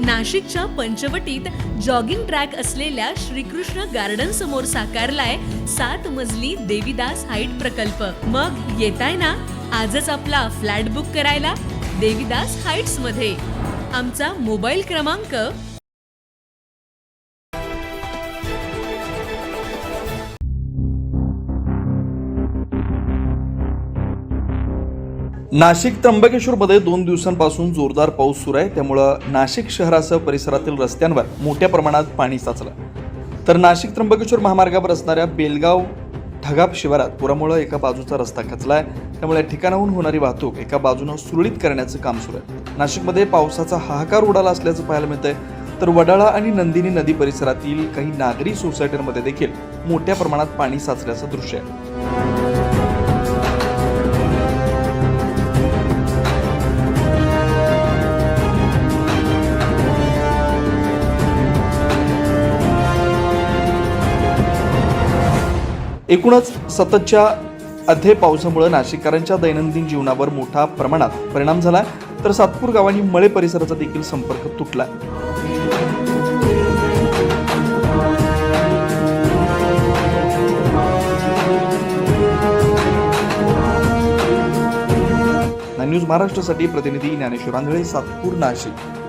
नाशिकच्या पंचवटीत jogging track असलेल्या Shrikrishna garden समोर साकारलाय 7 मजली देवीदास हाईट प्रकल्प। मग येताय ना आजच आपला फ्लॅट बुक करायला देवीदास हाईट्स मध्ये। आमचा मोबाईल क्रमांक नाशिक त्र्यंबकेश्वरमध्ये 2 दिवसांपासून जोरदार पाऊस सुरू आहे। त्यामुळे नाशिक शहरासह परिसरातील रस्त्यांवर मोठ्या प्रमाणात पाणी साचलं। तर नाशिक त्र्यंबकेश्वर महामार्गावर असणाऱ्या बेलगाव ढगाप शिवारात पुरामुळे एका बाजूचा रस्ता खचलाय। त्यामुळे या ठिकाणाहून होणारी वाहतूक एका बाजूने सुरळीत करण्याचं काम सुरू आहे। नाशिकमध्ये पावसाचा हाहाकार उडाला असल्याचं पाहायला मिळतंय। तर वडाळा आणि नंदिनी नदी परिसरातील काही नागरी सोसायट्यांमध्ये देखील मोठ्या प्रमाणात पाणी साचल्याचं दृश्य आहे। एकूणच सततच्या अधे पावसामुळे नाशिककरांच्या दैनंदिन जीवनावर मोठा प्रमाणात परिणाम झाला। तर सातपूर गावांनी मळे परिसराचा देखील संपर्क तुटला। न्यूज महाराष्ट्रासाठी प्रतिनिधी ज्ञानेश्वर आंधळे, सातपूर, नाशिक।